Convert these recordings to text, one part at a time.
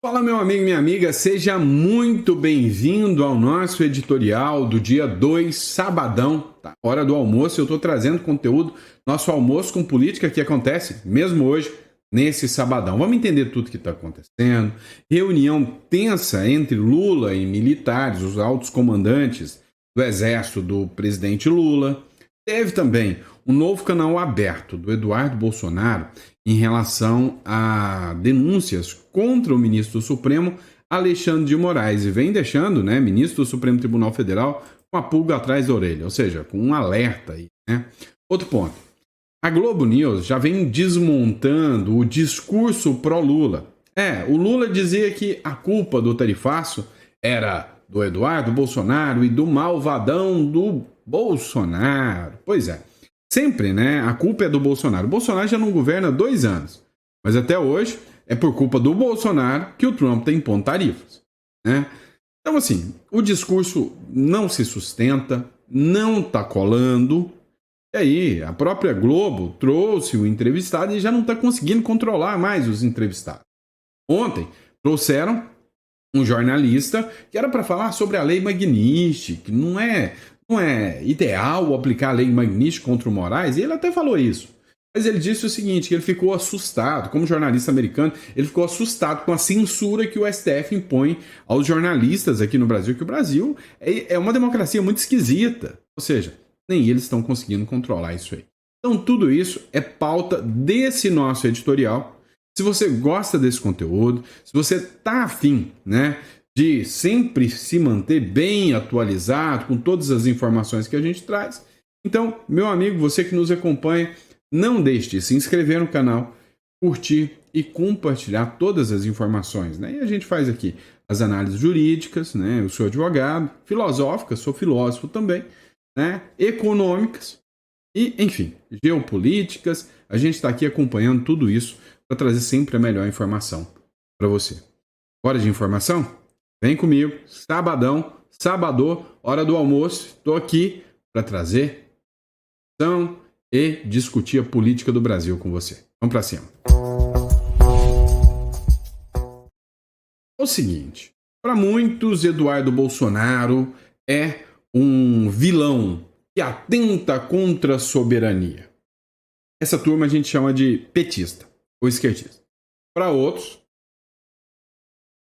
Fala, meu amigo e minha amiga, seja muito bem-vindo ao nosso editorial do dia 2, sabadão, tá? Hora do almoço. Eu estou trazendo conteúdo, nosso almoço com política que acontece mesmo hoje, nesse sabadão. Vamos entender tudo que está acontecendo. Reunião tensa entre Lula e militares, os altos comandantes do exército do presidente Lula. Teve também um novo canal aberto do Eduardo Bolsonaro em relação a denúncias contra o ministro do Supremo, Alexandre de Moraes, e vem deixando, né, ministro do Supremo Tribunal Federal com a pulga atrás da orelha, ou seja, com um alerta aí, né? Outro ponto. A Globo News já vem desmontando o discurso pró-Lula. O Lula dizia que a culpa do tarifaço era do Eduardo Bolsonaro e do malvadão do Bolsonaro. Pois é. Sempre, né? A culpa é do Bolsonaro. O Bolsonaro já não governa há 2 anos. Mas até hoje é por culpa do Bolsonaro que o Trump está impondo tarifas, né? Então, assim, o discurso não se sustenta, não está colando. E aí, a própria Globo trouxe o entrevistado e já não está conseguindo controlar mais os entrevistados. Ontem, trouxeram um jornalista que era para falar sobre a lei Magnitsky, que não é ideal aplicar a lei Magnitsky contra o Moraes, e ele até falou isso. Mas ele disse o seguinte, que ele ficou assustado, como jornalista americano, ele ficou assustado com a censura que o STF impõe aos jornalistas aqui no Brasil, que o Brasil é uma democracia muito esquisita. Ou seja, nem eles estão conseguindo controlar isso aí. Então tudo isso é pauta desse nosso editorial. Se você gosta desse conteúdo, se você está afim, né, de sempre se manter bem atualizado com todas as informações que a gente traz, então, meu amigo, você que nos acompanha, não deixe de se inscrever no canal, curtir e compartilhar todas as informações, né? E a gente faz aqui as análises jurídicas, né? Eu sou advogado, filosóficas, sou filósofo também, né? Econômicas e, enfim, geopolíticas. A gente está aqui acompanhando tudo isso para trazer sempre a melhor informação para você. Hora de informação? Vem comigo, sabadão, hora do almoço. Estou aqui para trazer informação e discutir a política do Brasil com você. Vamos para cima. O seguinte, para muitos, Eduardo Bolsonaro é um vilão que atenta contra a soberania. Essa turma a gente chama de petista ou esquerdista. Para outros,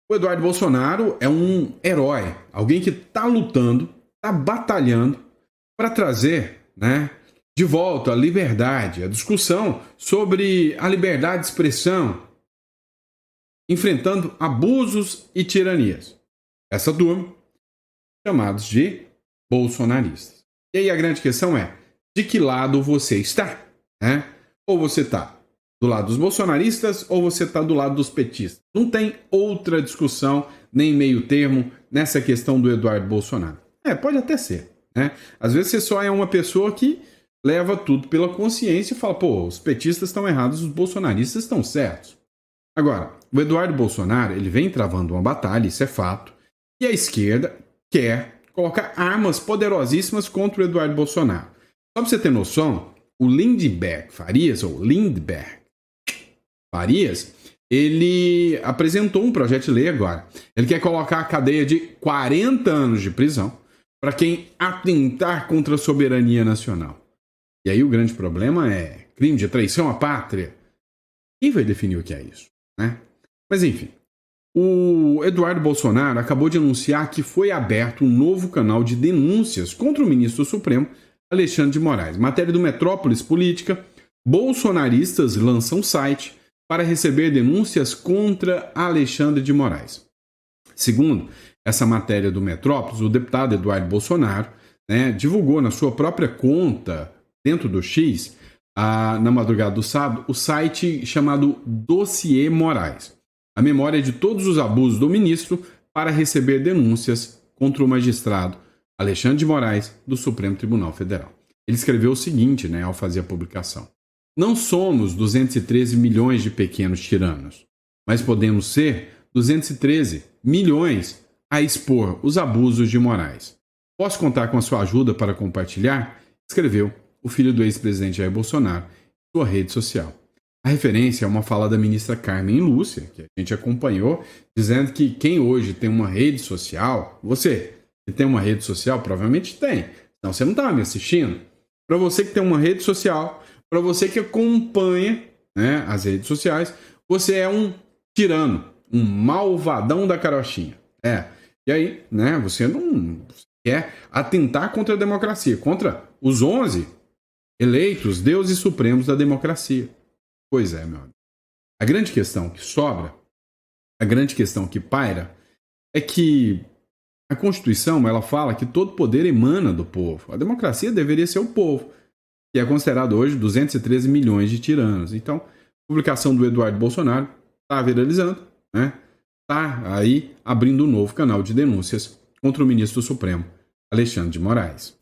o Eduardo Bolsonaro é um herói, alguém que está lutando, está batalhando para trazer, né, de volta a liberdade, a discussão sobre a liberdade de expressão, enfrentando abusos e tiranias. Essa turma, chamados de bolsonaristas. E aí a grande questão é, de que lado você está? Né? Ou você está do lado dos bolsonaristas ou você está do lado dos petistas. Não tem outra discussão, nem meio termo, nessa questão do Eduardo Bolsonaro. Pode até ser, né? Às vezes você só é uma pessoa que leva tudo pela consciência e fala, pô, os petistas estão errados, os bolsonaristas estão certos. Agora, o Eduardo Bolsonaro, ele vem travando uma batalha, isso é fato, e a esquerda quer colocar armas poderosíssimas contra o Eduardo Bolsonaro. Só para você ter noção, o Lindbergh Farias, ele apresentou um projeto de lei agora. Ele quer colocar a cadeia de 40 anos de prisão para quem atentar contra a soberania nacional. E aí o grande problema é crime de traição à pátria. Quem vai definir o que é isso, né? Mas enfim, o Eduardo Bolsonaro acabou de anunciar que foi aberto um novo canal de denúncias contra o ministro do Supremo, Alexandre de Moraes. Matéria do Metrópolis Política, bolsonaristas lançam site para receber denúncias contra Alexandre de Moraes. Segundo essa matéria do Metrópolis, o deputado Eduardo Bolsonaro, né, divulgou na sua própria conta, dentro do X, na madrugada do sábado, o site chamado Dossiê Moraes, a memória de todos os abusos do ministro para receber denúncias contra o magistrado Alexandre de Moraes do Supremo Tribunal Federal. Ele escreveu o seguinte, né, ao fazer a publicação. Não somos 213 milhões de pequenos tiranos, mas podemos ser 213 milhões a expor os abusos de Moraes. Posso contar com a sua ajuda para compartilhar? Escreveu o filho do ex-presidente Jair Bolsonaro em sua rede social. A referência é uma fala da ministra Carmen Lúcia, que a gente acompanhou, dizendo que quem hoje tem uma rede social, você que tem uma rede social, provavelmente tem, senão você não estava me assistindo. Para você que tem uma rede social, para você que acompanha, né, as redes sociais, você é um tirano, um malvadão da carochinha. E aí, né, você não quer atentar contra a democracia, contra os 11 eleitos deuses supremos da democracia. Pois é, meu amigo. A grande questão que sobra, a grande questão que paira, é que a Constituição, ela fala que todo poder emana do povo. A democracia deveria ser o povo, que é considerado hoje 213 milhões de tiranos. Então, a publicação do Eduardo Bolsonaro está viralizando, né? Está aí abrindo um novo canal de denúncias contra o ministro do Supremo, Alexandre de Moraes.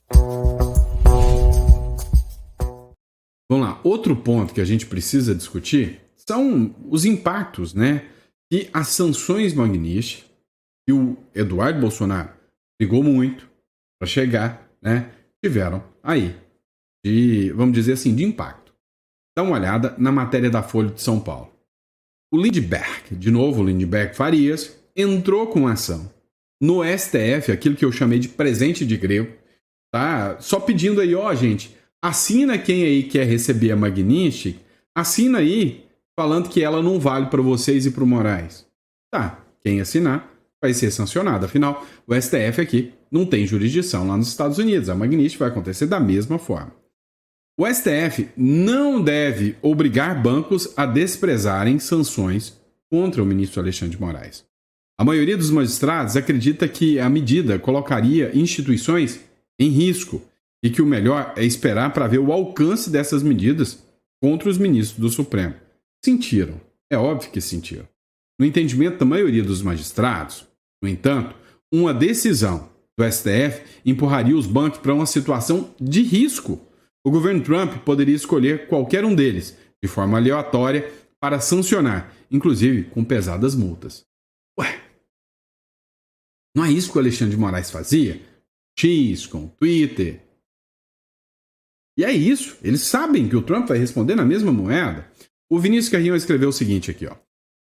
Vamos lá, outro ponto que a gente precisa discutir são os impactos, né, que as sanções Magnitsky, que o Eduardo Bolsonaro brigou muito para chegar, né, tiveram aí, vamos dizer assim, de impacto. Dá uma olhada na matéria da Folha de São Paulo. O Lindbergh, de novo o Lindbergh Farias, entrou com ação no STF, aquilo que eu chamei de presente de grego, tá? Só pedindo aí, ó, gente, assina quem aí quer receber a Magnitsky, assina aí falando que ela não vale para vocês e para o Moraes. Tá, quem assinar vai ser sancionado. Afinal, o STF aqui não tem jurisdição lá nos Estados Unidos. A Magnitsky vai acontecer da mesma forma. O STF não deve obrigar bancos a desprezarem sanções contra o ministro Alexandre de Moraes. A maioria dos magistrados acredita que a medida colocaria instituições em risco e que o melhor é esperar para ver o alcance dessas medidas contra os ministros do Supremo. Sentiram. É óbvio que sentiram. No entendimento da maioria dos magistrados, no entanto, uma decisão do STF empurraria os bancos para uma situação de risco. O governo Trump poderia escolher qualquer um deles, de forma aleatória, para sancionar, inclusive com pesadas multas. Ué, não é isso que o Alexandre de Moraes fazia? X com Twitter. E é isso, eles sabem que o Trump vai responder na mesma moeda. O Vinícius Carrinho escreveu o seguinte aqui, ó.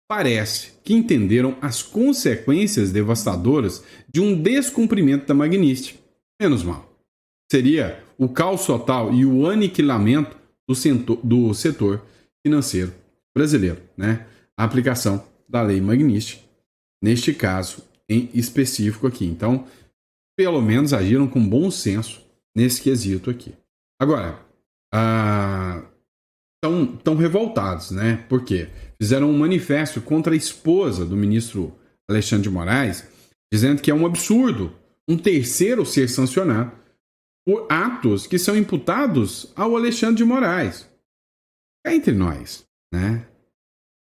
Parece que entenderam as consequências devastadoras de um descumprimento da Magnitsky. Menos mal. Seria o caos total e o aniquilamento do setor financeiro brasileiro, né? A aplicação da lei Magnitsky, neste caso em específico aqui. Então, pelo menos agiram com bom senso nesse quesito aqui. Agora, estão revoltados, né? Por quê? Fizeram um manifesto contra a esposa do ministro Alexandre de Moraes, dizendo que é um absurdo um terceiro ser sancionado por atos que são imputados ao Alexandre de Moraes. É entre nós, né?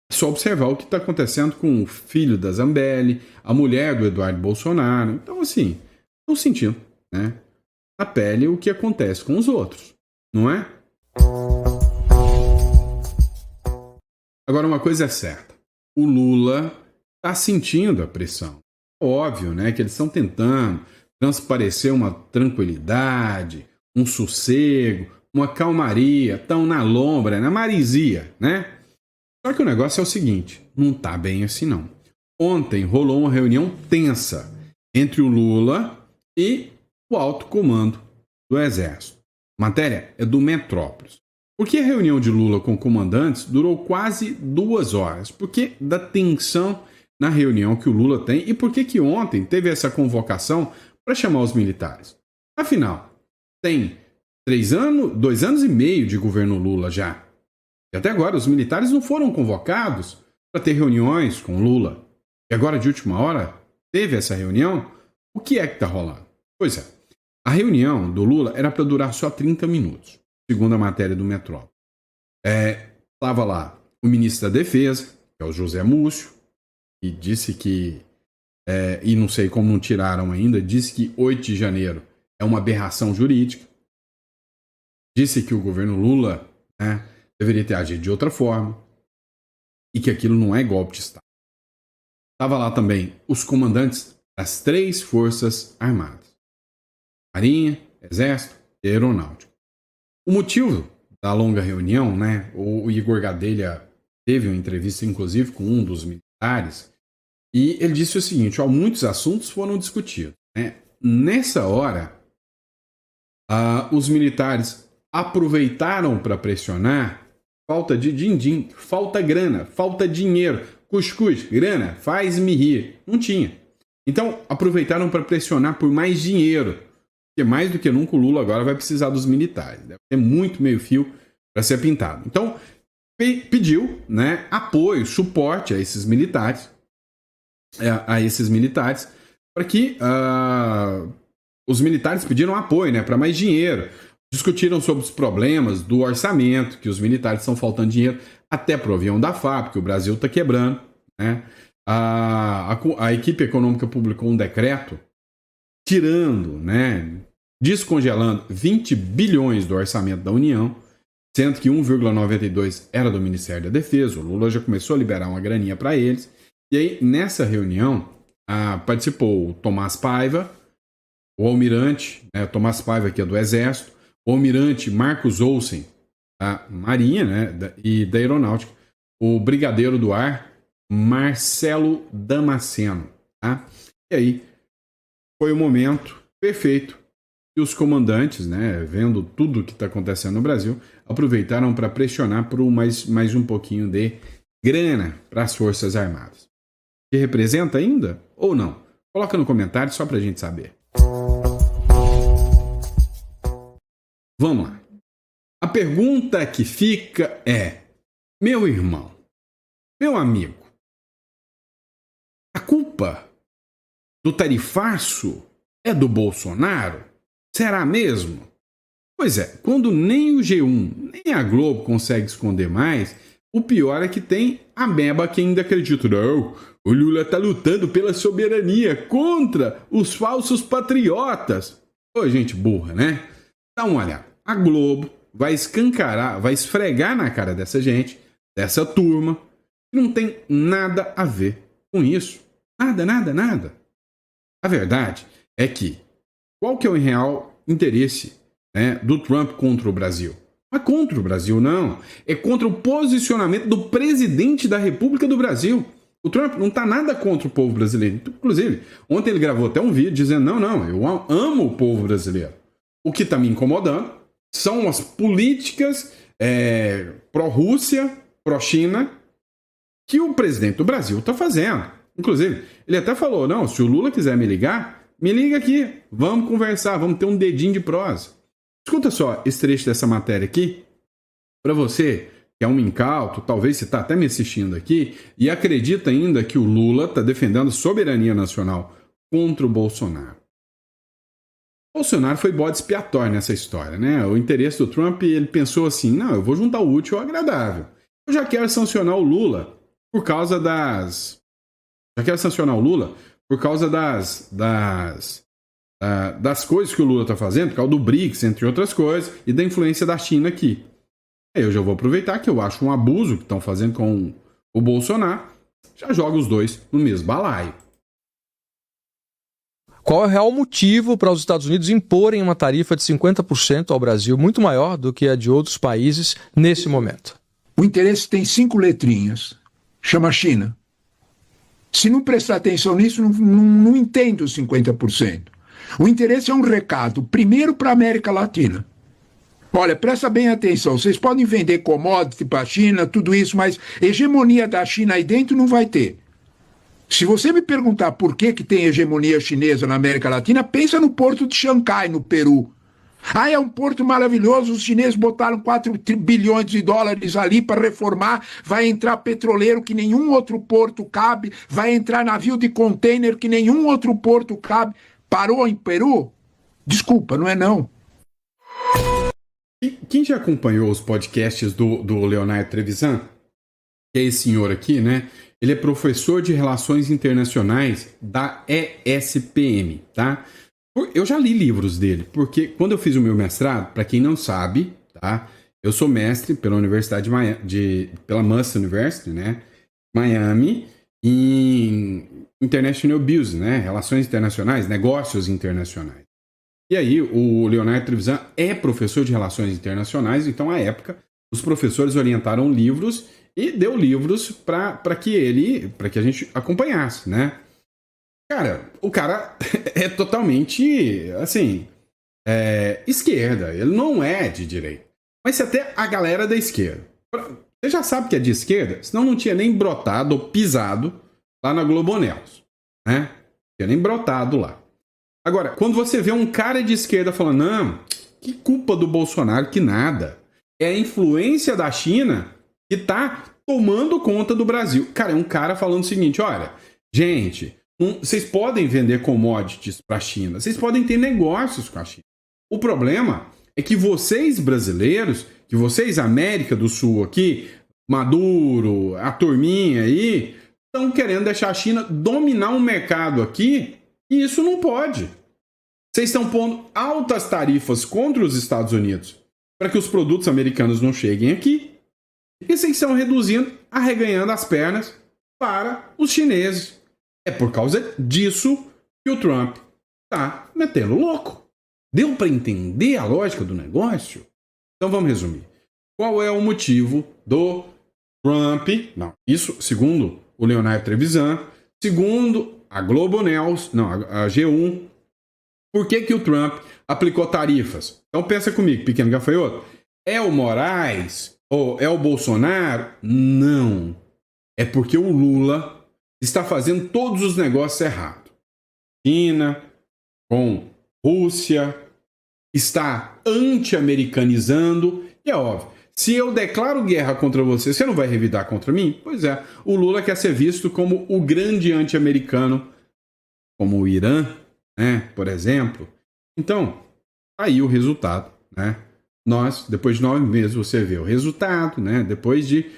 É só observar o que está acontecendo com o filho da Zambelli, a mulher do Eduardo Bolsonaro. Então, assim, estão sentindo, né, na pele o que acontece com os outros, não é? Agora, uma coisa é certa. O Lula está sentindo a pressão. Óbvio, né, que eles estão tentando transparecer uma tranquilidade, um sossego, uma calmaria, estão na lombra, na marisia, né? Só que o negócio é o seguinte, não tá bem assim não. Ontem rolou uma reunião tensa entre o Lula e o alto comando do Exército. A matéria é do Metrópolis. Por que a reunião de Lula com comandantes durou quase 2 horas? Por que da tensão na reunião que o Lula tem e por que ontem teve essa convocação para chamar os militares? Afinal, tem 2 anos e meio de governo Lula já. E até agora os militares não foram convocados para ter reuniões com Lula. E agora, de última hora, teve essa reunião? O que é que está rolando? Pois é, a reunião do Lula era para durar só 30 minutos, segundo a matéria do Metrópole. Estava lá o ministro da Defesa, que é o José Múcio, e disse que, e não sei como não tiraram ainda, disse que 8 de janeiro é uma aberração jurídica. Disse que o governo Lula, né, deveria ter agido de outra forma e que aquilo não é golpe de Estado. Estava lá também os comandantes das 3 forças armadas. Marinha, Exército e Aeronáutica. O motivo da longa reunião, né? O Igor Gadelha teve uma entrevista, inclusive, com um dos militares, e ele disse o seguinte: ó, muitos assuntos foram discutidos, né? Nessa hora, os militares aproveitaram para pressionar falta de din-din, falta grana, falta dinheiro, cuscuz, grana, faz-me rir. Não tinha. Então, aproveitaram para pressionar por mais dinheiro, porque mais do que nunca o Lula agora vai precisar dos militares. Deve ter muito meio-fio para ser pintado. Então, pediu, né, apoio, suporte a esses militares, para que os militares pediram apoio, né, para mais dinheiro. Discutiram sobre os problemas do orçamento, que os militares estão faltando dinheiro até para o avião da FAB, que o Brasil está quebrando, né? A equipe econômica publicou um decreto tirando, né, descongelando 20 bilhões do orçamento da União, sendo que 1,92 era do Ministério da Defesa. O Lula já começou a liberar uma graninha para eles. E aí, nessa reunião, participou o Tomás Paiva, o almirante, né, Tomás Paiva, que é do Exército, o almirante Marcos Olsen, da Marinha, né, e da Aeronáutica, o brigadeiro do ar, Marcelo Damasceno. Tá? E aí, foi o momento perfeito que os comandantes, né, vendo tudo que está acontecendo no Brasil, aproveitaram para pressionar por mais um pouquinho de grana para as Forças Armadas. Que representa ainda ou não? Coloca no comentário só para a gente saber. Vamos lá. A pergunta que fica é: meu irmão, meu amigo, a culpa do tarifaço é do Bolsonaro? Será mesmo? Pois é, quando nem o G1, nem a Globo consegue esconder mais, o pior é que tem a beba que ainda acredita. Não, o Lula está lutando pela soberania contra os falsos patriotas. Ô, gente burra, né? Dá uma olhada. A Globo vai escancarar, vai esfregar na cara dessa gente, dessa turma, que não tem nada a ver com isso. Nada, nada, nada. A verdade é que qual que é o real interesse, né, do Trump contra o Brasil? Não é contra o Brasil, não. É contra o posicionamento do presidente da República do Brasil. O Trump não está nada contra o povo brasileiro. Inclusive, ontem ele gravou até um vídeo dizendo: não, eu amo o povo brasileiro. O que está me incomodando são as políticas pró-Rússia, pró-China, que o presidente do Brasil está fazendo. Inclusive, ele até falou: não, se o Lula quiser me ligar, me liga aqui, vamos conversar, vamos ter um dedinho de prosa. Escuta só esse trecho dessa matéria aqui, para você que é um incauto, talvez você está até me assistindo aqui, e acredita ainda que o Lula está defendendo soberania nacional contra o Bolsonaro. O Bolsonaro foi bode expiatório nessa história, né? O interesse do Trump, ele pensou assim: não, eu vou juntar o útil ao agradável. Eu já quero sancionar o Lula por causa das... das coisas que o Lula está fazendo, por causa do BRICS, entre outras coisas, e da influência da China aqui. Aí eu já vou aproveitar que eu acho um abuso que estão fazendo com o Bolsonaro, já joga os dois no mesmo balaio. Qual é o real motivo para os Estados Unidos imporem uma tarifa de 50% ao Brasil, muito maior do que a de outros países nesse momento? O interesse tem 5 letrinhas, chama China. Se não prestar atenção nisso, não entende os 50%. O interesse é um recado, primeiro para a América Latina. Olha, presta bem atenção, vocês podem vender commodity para a China, tudo isso, mas hegemonia da China aí dentro não vai ter. Se você me perguntar por que tem hegemonia chinesa na América Latina, pensa no porto de Xangai, no Peru. Ah, é um porto maravilhoso, os chineses botaram 4 bilhões de dólares ali para reformar, vai entrar petroleiro que nenhum outro porto cabe, vai entrar navio de container que nenhum outro porto cabe. Parou em Peru? Desculpa, não é não. Quem já acompanhou os podcasts do Leonardo Trevisan, que é esse senhor aqui, né? Ele é professor de Relações Internacionais da ESPM, tá? Eu já li livros dele, porque quando eu fiz o meu mestrado, para quem não sabe, tá? Eu sou mestre pela Universidade pela Must University, né? Miami, em International Business, né? Relações Internacionais, Negócios Internacionais. E aí o Leonardo Trevisan é professor de Relações Internacionais, então à época os professores orientaram livros e deu livros para que a gente acompanhasse, né? Cara, o cara é totalmente, assim, esquerda, ele não é de direita. Mas se até a galera da esquerda, você já sabe que é de esquerda, senão não tinha nem brotado ou pisado lá na Globo News, né? Não tinha nem brotado lá. Agora, quando você vê um cara de esquerda falando, não, que culpa do Bolsonaro, que nada. É a influência da China que tá tomando conta do Brasil. Cara, é um cara falando o seguinte, olha, gente, vocês podem vender commodities para a China, vocês podem ter negócios com a China. O problema é que vocês brasileiros, que vocês América do Sul aqui, Maduro, a turminha aí, estão querendo deixar a China dominar um mercado aqui. E isso não pode. Vocês estão pondo altas tarifas contra os Estados Unidos para que os produtos americanos não cheguem aqui. E vocês estão arreganhando as pernas para os chineses. É por causa disso que o Trump está metendo louco. Deu para entender a lógica do negócio? Então vamos resumir. Qual é o motivo do Trump? Não, isso segundo o Leonardo Trevisan, segundo a Globo News, não, a G1, por que o Trump aplicou tarifas? Então pensa comigo, pequeno gafanhoto. É o Moraes ou é o Bolsonaro? Não. É porque o Lula está fazendo todos os negócios errados. China, com Rússia, está anti-americanizando. E é óbvio, se eu declaro guerra contra você, você não vai revidar contra mim? Pois é, o Lula quer ser visto como o grande anti-americano, como o Irã, né, por exemplo. Então, aí o resultado, né? Nós, depois de 9 meses, você vê o resultado, né? Depois de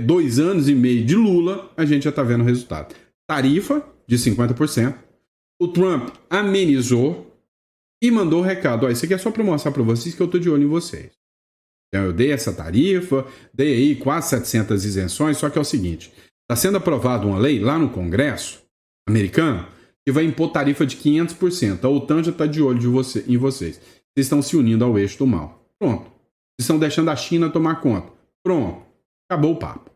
2 anos e meio de Lula, a gente já está vendo o resultado. Tarifa de 50%. O Trump amenizou e mandou o recado. Ó, isso aqui é só para mostrar para vocês que eu estou de olho em vocês. Então, eu dei essa tarifa, dei aí quase 700 isenções, só que é o seguinte, está sendo aprovada uma lei lá no Congresso americano que vai impor tarifa de 500%. A OTAN já está de olho em vocês. Vocês estão se unindo ao eixo do mal. Pronto. Vocês estão deixando a China tomar conta. Pronto. Acabou o papo.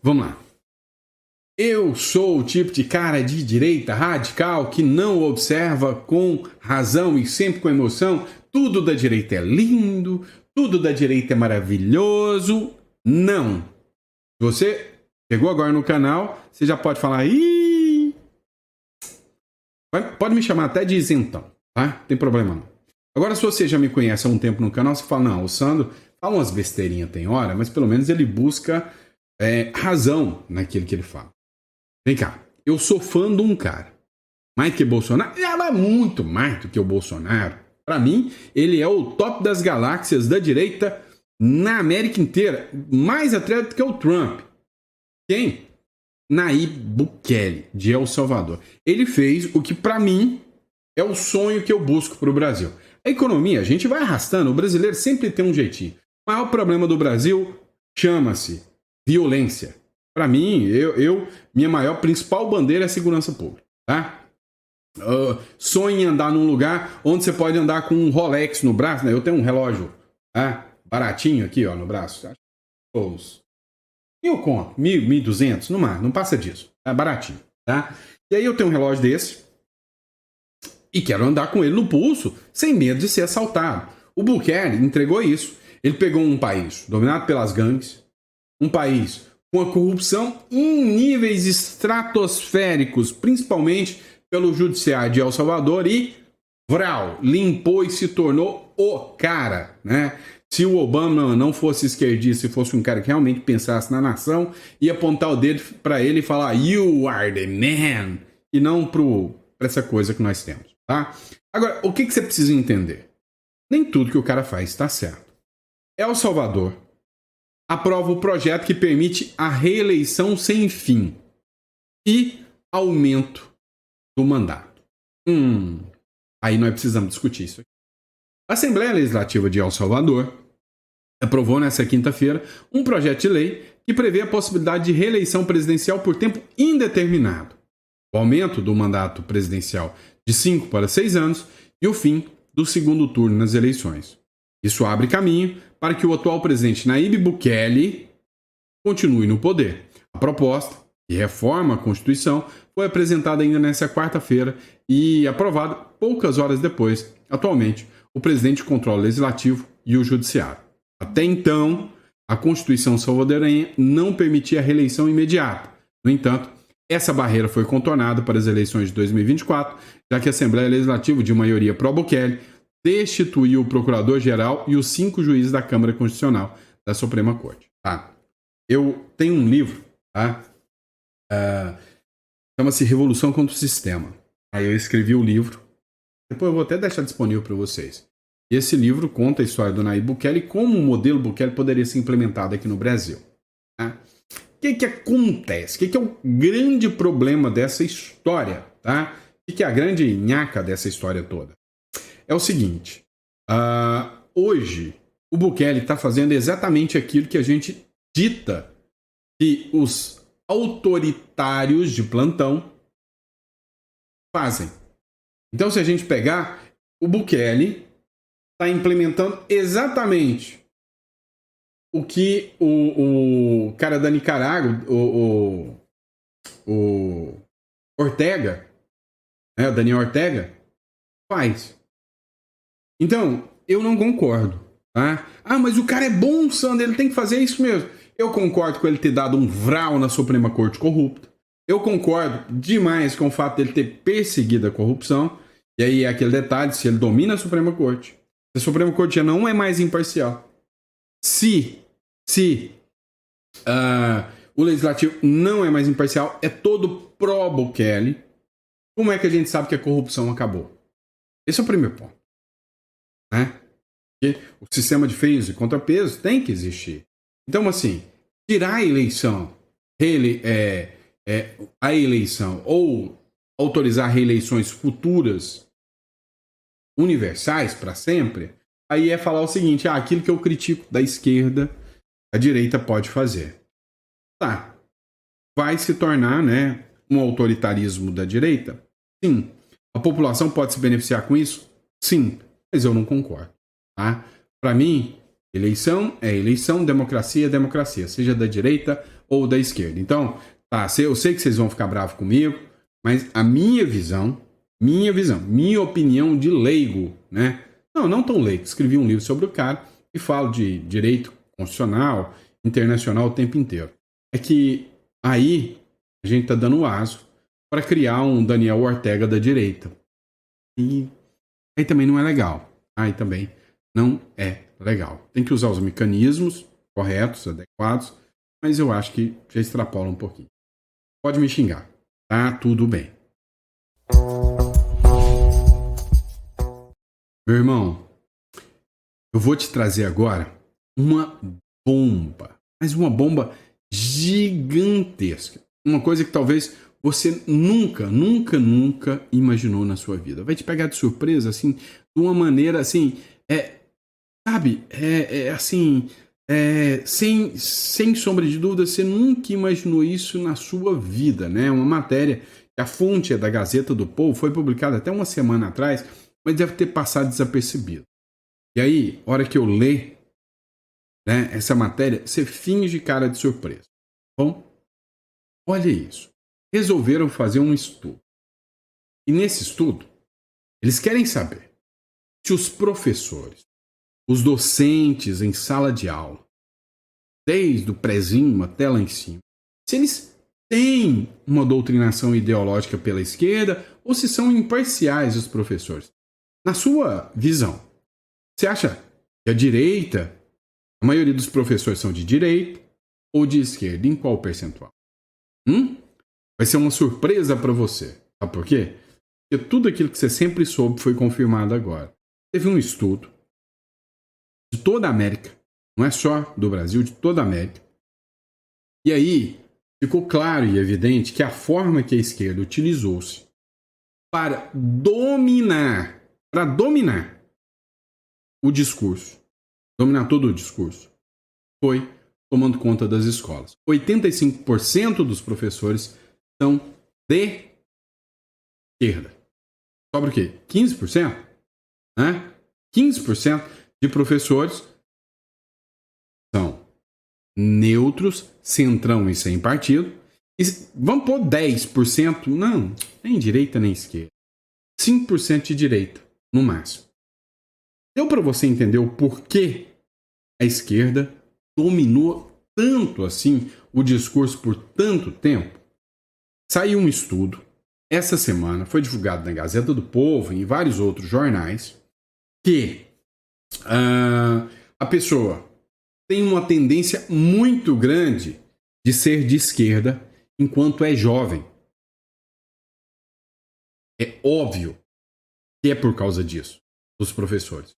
Vamos lá. Eu sou o tipo de cara de direita radical que não observa com razão e sempre com emoção. Tudo da direita é lindo, tudo da direita é maravilhoso. Não. Se você chegou agora no canal, você já pode falar, pode me chamar até de isentão, tá? Não tem problema não. Agora, se você já me conhece há um tempo no canal, você fala, não, o Sandro fala umas besteirinhas tem hora, mas pelo menos ele busca razão naquilo que ele fala. Vem cá, eu sou fã de um cara, mais que Bolsonaro, ela é muito mais do que o Bolsonaro. Para mim, ele é o top das galáxias da direita na América inteira, mais até do que o Trump. Quem? Nayib Bukele, de El Salvador. Ele fez o que para mim é o sonho que eu busco para o Brasil. A economia, a gente vai arrastando, o brasileiro sempre tem um jeitinho. O maior problema do Brasil chama-se violência. Para mim, minha principal bandeira é a segurança pública, tá? Sonho em andar num lugar onde você pode andar com um Rolex no braço, né? Eu tenho um relógio, tá? Baratinho aqui, ó, no braço. Eu conto, 1.200, não passa disso, é baratinho, tá? E aí eu tenho um relógio desse e quero andar com ele no pulso, sem medo de ser assaltado. O Bukele entregou isso. Ele pegou um país dominado pelas gangues, um país com a corrupção em níveis estratosféricos, principalmente pelo judiciário de El Salvador, e limpou e se tornou o cara, né? Se o Obama não fosse esquerdista, se fosse um cara que realmente pensasse na nação, ia apontar o dedo para ele e falar "You are the man", e não para essa coisa que nós temos, tá? Agora, o que você precisa entender? Nem tudo que o cara faz está certo. El Salvador aprova o projeto que permite a reeleição sem fim e aumento do mandato. Aí nós precisamos discutir isso aqui. A Assembleia Legislativa de El Salvador aprovou nesta quinta-feira um projeto de lei que prevê a possibilidade de reeleição presidencial por tempo indeterminado. o aumento do mandato presidencial de 5 para 6 anos e o fim do segundo turno nas eleições. Isso abre caminho para que o atual presidente Nayib Bukele continue no poder. A proposta, que reforma a Constituição, foi apresentada ainda nesta quarta-feira e aprovada poucas horas depois. Atualmente, o presidente controla o Legislativo e o Judiciário. Até então, a Constituição salvadorenha não permitia a reeleição imediata. No entanto, essa barreira foi contornada para as eleições de 2024, já que a Assembleia Legislativa, de maioria pró-Bukele, destituiu o Procurador-Geral e os 5 juízes da Câmara Constitucional da Suprema Corte. Tá? Eu tenho um livro, tá? Chama-se Revolução contra o Sistema. Aí eu escrevi o livro. Depois eu vou até deixar disponível para vocês. E esse livro conta a história do Nayib Bukele e como o modelo Bukele poderia ser implementado aqui no Brasil. Tá? O que acontece? O que é o grande problema dessa história? Tá? O que é a grande nhaca dessa história toda? É o seguinte. Hoje, o Bukele está fazendo exatamente aquilo que a gente dita que os autoritários de plantão fazem. Então, se a gente pegar, o Bukele está implementando exatamente o que o cara da Nicarágua, o Ortega, né, o Daniel Ortega, faz. Então, eu não concordo. Tá? Mas o cara é bom, Sandro, ele tem que fazer isso mesmo. Eu concordo com ele ter dado um vral na Suprema Corte corrupta. Eu concordo demais com o fato dele ter perseguido a corrupção. E aí é aquele detalhe, se ele domina a Suprema Corte, a Suprema Corte já não é mais imparcial. Se o Legislativo não é mais imparcial, é todo pró-Bukele, como é que a gente sabe que a corrupção acabou? Esse é o primeiro ponto. Né? Porque o sistema de freios e contrapesos tem que existir. Então, assim, tirar a eleição, a eleição ou autorizar reeleições futuras universais para sempre, aí é falar o seguinte, aquilo que eu critico da esquerda, a direita pode fazer. Tá. Vai se tornar, né, um autoritarismo da direita? Sim. A população pode se beneficiar com isso? Sim. Mas eu não concordo. Tá? Para mim, eleição é eleição, democracia é democracia, seja da direita ou da esquerda. Então, tá, eu sei que vocês vão ficar bravos comigo, mas a minha visão, minha opinião de leigo, né? Não tão leigo. Escrevi um livro sobre o cara e falo de direito constitucional, internacional o tempo inteiro. É que aí a gente tá dando o aso para criar um Daniel Ortega da direita. E aí também não é legal. Aí também não é legal. Tem que usar os mecanismos corretos, adequados, mas eu acho que já extrapola um pouquinho. Pode me xingar. Tá tudo bem. Meu irmão, eu vou te trazer agora uma bomba, mas uma bomba gigantesca. Uma coisa que talvez você nunca imaginou na sua vida. Vai te pegar de surpresa, assim, de uma maneira, assim, sem sombra de dúvida, você nunca imaginou isso na sua vida, né? Uma matéria que a fonte é da Gazeta do Povo, foi publicada até uma semana atrás, mas deve ter passado desapercebido. E aí, hora que eu ler, né, essa matéria, você finge cara de surpresa. Bom, olha isso. Resolveram fazer um estudo. E nesse estudo, eles querem saber se os professores, os docentes em sala de aula, desde o prezinho até lá em cima, se eles têm uma doutrinação ideológica pela esquerda ou se são imparciais os professores. Na sua visão, você acha que a direita, a maioria dos professores são de direita ou de esquerda? Em qual percentual? Vai ser uma surpresa para você. Sabe por quê? Porque tudo aquilo que você sempre soube foi confirmado agora. Teve um estudo de toda a América, não é só do Brasil, de toda a América. E aí ficou claro e evidente que a forma que a esquerda utilizou-se para dominar o discurso, dominar todo o discurso, foi tomando conta das escolas. 85% dos professores são de esquerda. Sobra o quê? 15%? Né? 15% de professores são neutros, centrão e sem partido. E vamos pôr 10%? Não, nem direita nem esquerda. 5% de direita, no máximo. Deu para você entender o porquê a esquerda dominou tanto assim o discurso por tanto tempo? Saiu um estudo, essa semana, foi divulgado na Gazeta do Povo e em vários outros jornais, que a pessoa tem uma tendência muito grande de ser de esquerda enquanto é jovem. É óbvio que é por causa disso, dos professores.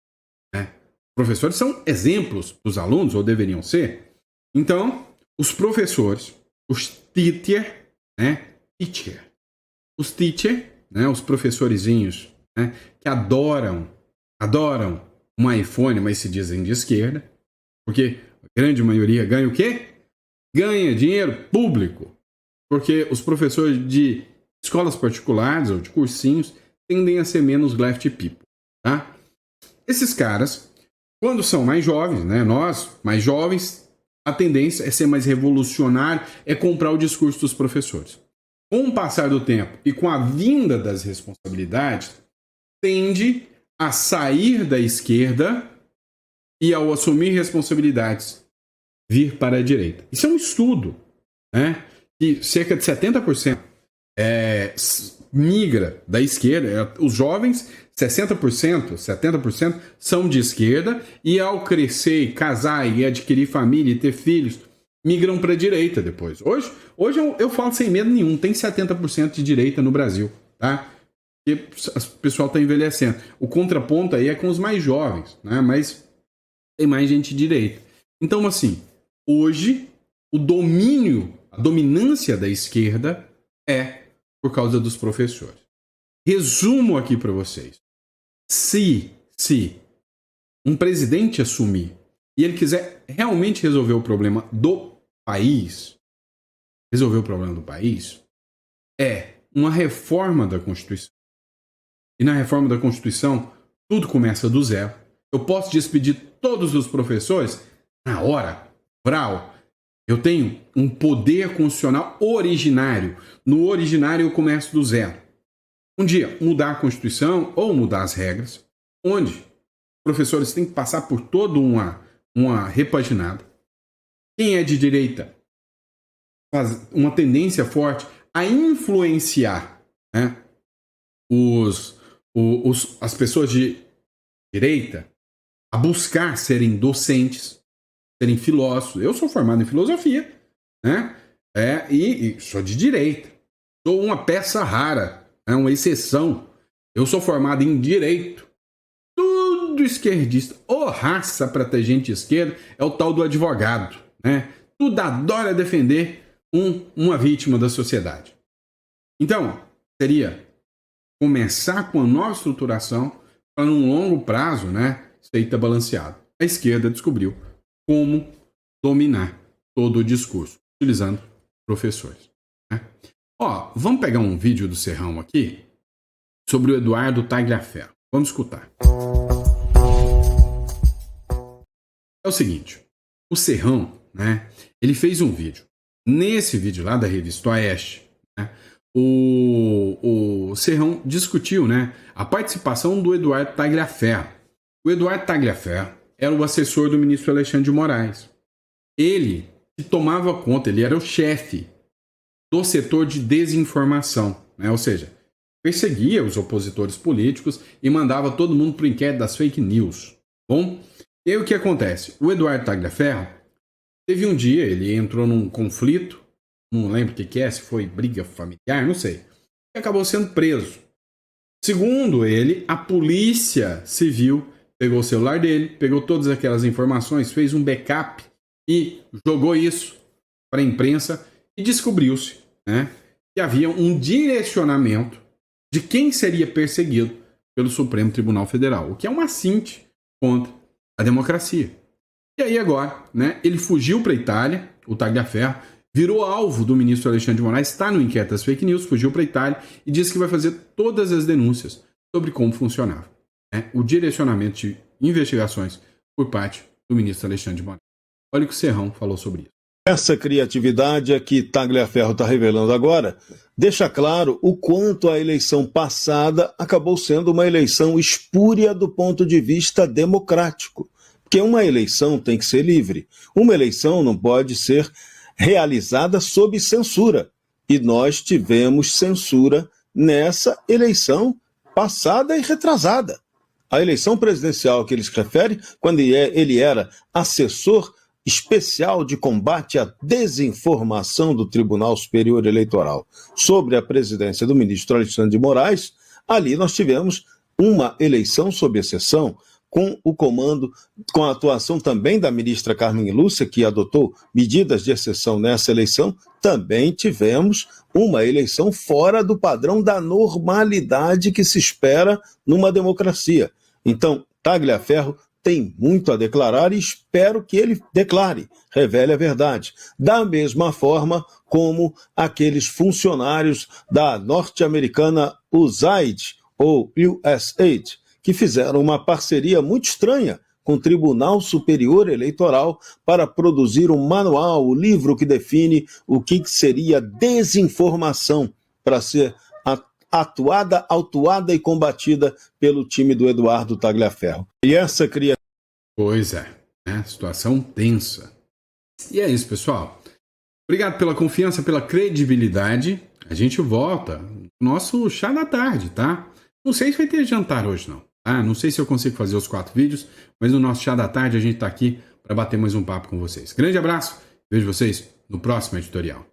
Né? Os professores são exemplos dos alunos, ou deveriam ser. Então, os professores, os teacher, né? Os teacher, né? Os professorizinhos, né? Que adoram um iPhone, mas se dizem de esquerda, porque a grande maioria ganha o quê? Ganha dinheiro público. Porque os professores de escolas particulares ou de cursinhos tendem a ser menos left people, tá? Esses caras, quando são mais jovens, né? Nós, mais jovens, a tendência é ser mais revolucionário, é comprar o discurso dos professores. Com o passar do tempo e com a vinda das responsabilidades, tende a sair da esquerda e, ao assumir responsabilidades, vir para a direita. Isso é um estudo, né? Que cerca de 70% migra da esquerda. Os jovens, 60%, 70% são de esquerda e, ao crescer, casar e adquirir família e ter filhos, migram para a direita depois. Hoje eu falo sem medo nenhum, tem 70% de direita no Brasil, tá? Porque o pessoal está envelhecendo. O contraponto aí é com os mais jovens, né? Mas tem mais gente de direita. Então, assim, hoje o domínio, a dominância da esquerda é por causa dos professores. Resumo aqui para vocês. Se um presidente assumir e ele quiser realmente resolver o problema do país, é uma reforma da Constituição. E na reforma da Constituição, tudo começa do zero. Eu posso despedir todos os professores na hora, rural. Eu tenho um poder constitucional originário. No originário eu começo do zero. Um dia, mudar a Constituição ou mudar as regras, onde os professores têm que passar por toda uma repaginada. Quem é de direita faz uma tendência forte a influenciar, né, as pessoas de direita a buscar serem docentes, serem filósofos. Eu sou formado em filosofia, né? E sou de direita. Sou uma peça rara, uma exceção. Eu sou formado em direito. Tudo esquerdista. Ou raça para ter gente de esquerda é o tal do advogado, né? Tudo adora defender uma vítima da sociedade. Então, seria começar com a nova estruturação para, num longo prazo, né, ser balanceado. A esquerda descobriu como dominar todo o discurso, utilizando professores. Né? Vamos pegar um vídeo do Serrão aqui sobre o Eduardo Tagliaferro. Vamos escutar. É o seguinte, o Serrão, né, ele fez um vídeo. Nesse vídeo lá da revista Oeste, né, o Serrão discutiu, né, a participação do Eduardo Tagliaferro. O Eduardo Tagliaferro era o assessor do ministro Alexandre de Moraes. Ele que tomava conta, ele era o chefe do setor de desinformação, né, ou seja, perseguia os opositores políticos e mandava todo mundo para o inquérito das fake news. Bom, e aí o que acontece? O Eduardo Tagliaferro teve um dia, ele entrou num conflito, não lembro o que é, se foi briga familiar, não sei, e acabou sendo preso. Segundo ele, a polícia civil pegou o celular dele, pegou todas aquelas informações, fez um backup e jogou isso para a imprensa e descobriu-se, né, que havia um direcionamento de quem seria perseguido pelo Supremo Tribunal Federal, o que é um assinte contra a democracia. E aí agora, né, ele fugiu para a Itália, o Tagliaferro, virou alvo do ministro Alexandre de Moraes, está no inquérito das fake news, fugiu para a Itália e disse que vai fazer todas as denúncias sobre como funcionava, né, o direcionamento de investigações por parte do ministro Alexandre de Moraes. Olha o que o Serrão falou sobre isso. Essa criatividade que Tagliaferro está revelando agora deixa claro o quanto a eleição passada acabou sendo uma eleição espúria do ponto de vista democrático. Porque uma eleição tem que ser livre. Uma eleição não pode ser realizada sob censura. E nós tivemos censura nessa eleição passada e retrasada. A eleição presidencial que eles referem, quando ele era assessor especial de combate à desinformação do Tribunal Superior Eleitoral sobre a presidência do ministro Alexandre de Moraes, ali nós tivemos uma eleição sob exceção, com o comando, com a atuação também da ministra Carmen Lúcia, que adotou medidas de exceção nessa eleição. Também tivemos uma eleição fora do padrão da normalidade que se espera numa democracia. Então, Tagliaferro tem muito a declarar e espero que ele declare, revele a verdade. Da mesma forma como aqueles funcionários da norte-americana USAID, ou USAID, que fizeram uma parceria muito estranha com o Tribunal Superior Eleitoral para produzir um manual, o livro que define o que seria desinformação para ser atuada, autuada e combatida pelo time do Eduardo Tagliaferro. E essa criatura... Pois é, né? Situação tensa. E é isso, pessoal. Obrigado pela confiança, pela credibilidade. A gente volta no nosso chá da tarde, tá? Não sei se vai ter jantar hoje, não. Não sei se eu consigo fazer os 4 vídeos, mas no nosso chá da tarde a gente tá aqui para bater mais um papo com vocês. Grande abraço, vejo vocês no próximo editorial.